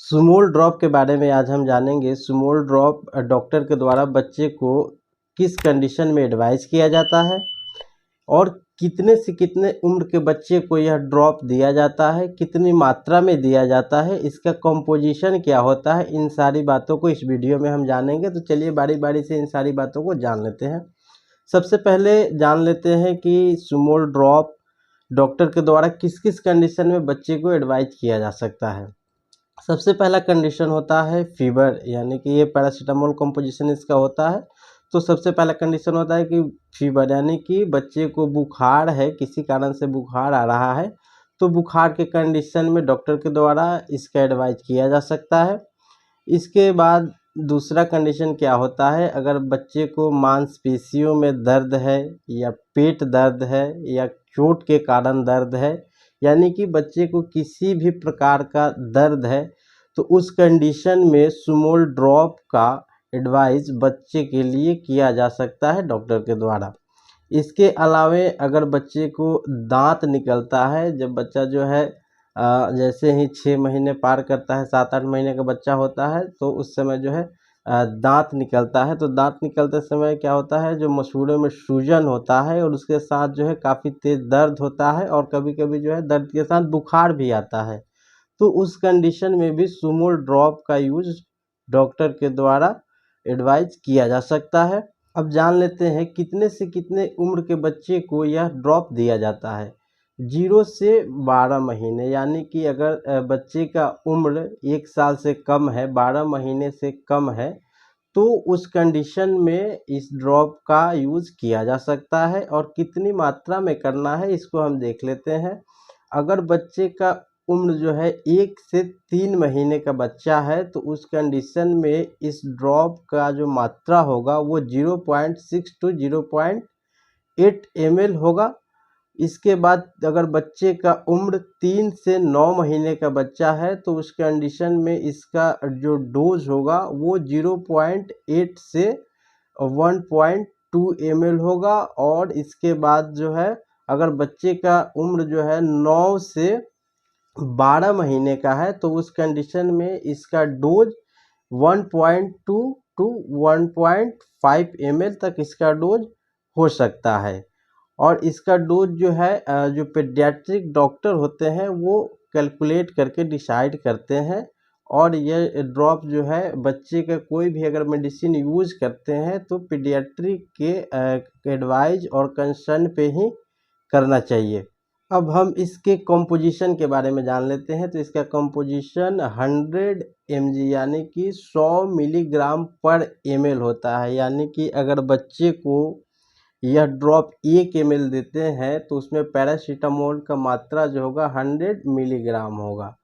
सुमोल drop के बारे में आज हम जानेंगे। सुमोल ड्रॉप डॉक्टर के द्वारा बच्चे को किस कंडीशन में एडवाइस किया जाता है और कितने से कितने उम्र के बच्चे को यह ड्रॉप दिया जाता है, कितनी मात्रा में दिया जाता है, इसका कंपोजिशन क्या होता है, इन सारी बातों को इस वीडियो में हम जानेंगे। तो चलिए बारी बारी से इन सारी बातों को जान लेते हैं। सबसे पहले जान लेते हैं कि सुमोल ड्रॉप डॉक्टर के द्वारा किस किस कंडीशन में बच्चे को एडवाइस किया जा सकता है। सबसे पहला कंडीशन होता है फीवर, यानी कि ये पैरासीटामोल कंपोजिशन इसका होता है। तो सबसे पहला कंडीशन होता है कि फीवर, यानी कि बच्चे को बुखार है, किसी कारण से बुखार आ रहा है, तो बुखार के कंडीशन में डॉक्टर के द्वारा इसका एडवाइस किया जा सकता है। इसके बाद दूसरा कंडीशन क्या होता है, अगर बच्चे को मांसपेशियों में दर्द है या पेट दर्द है या चोट के कारण दर्द है, यानी कि बच्चे को किसी भी प्रकार का दर्द है, तो उस कंडीशन में सुमोल ड्रॉप का एडवाइस बच्चे के लिए किया जा सकता है डॉक्टर के द्वारा। इसके अलावे अगर बच्चे को दांत निकलता है, जब बच्चा जो है जैसे ही 6 महीने पार करता है, 7-8 महीने का बच्चा होता है, तो उस समय जो है दांत निकलता है। तो दांत निकलते समय क्या होता है, जो मसूड़ों में सूजन होता है और उसके साथ जो है काफ़ी तेज़ दर्द होता है और कभी-कभी जो है दर्द के साथ बुखार भी आता है। तो उस कंडीशन में भी सुमोल ड्रॉप का यूज़ डॉक्टर के द्वारा एडवाइस किया जा सकता है। अब जान लेते हैं कितने से कितने उम्र के बच्चे को यह ड्रॉप दिया जाता है। 0 से 12 महीने, यानी कि अगर बच्चे का उम्र 1 साल से कम है, 12 महीने से कम है, तो उस कंडीशन में इस ड्रॉप का यूज़ किया जा सकता है। और कितनी मात्रा में करना है इसको हम देख लेते हैं। अगर बच्चे का उम्र जो है 1 से 3 महीने का बच्चा है, तो उस कंडीशन में इस ड्रॉप का जो मात्रा होगा वो 0.6 टू 0.8 ml होगा। इसके बाद अगर बच्चे का उम्र 3 से 9 महीने का बच्चा है, तो उस कंडीशन में इसका जो डोज होगा वो 0.8 से 1.2 ml होगा। और इसके बाद जो है अगर बच्चे का उम्र जो है 9 से 12 महीने का है, तो उस कंडीशन में इसका डोज 1.2 टू 1.5 ml तक इसका डोज हो सकता है। और इसका डोज जो है जो पेडियाट्रिक डॉक्टर होते हैं वो कैलकुलेट करके डिसाइड करते हैं। और ये ड्रॉप जो है बच्चे का कोई भी अगर मेडिसिन यूज करते हैं तो पीडियाट्रिक के एडवाइस और कंसर्न पे ही करना चाहिए। अब हम इसके कंपोजिशन के बारे में जान लेते हैं। तो इसका कंपोजिशन 100 mg, यानी कि 100 मिलीग्राम पर ml होता है। यानी कि अगर बच्चे को यह ड्रॉप 1 ml देते हैं तो उसमें पैरासीटामोल का मात्रा जो होगा 100 मिलीग्राम होगा।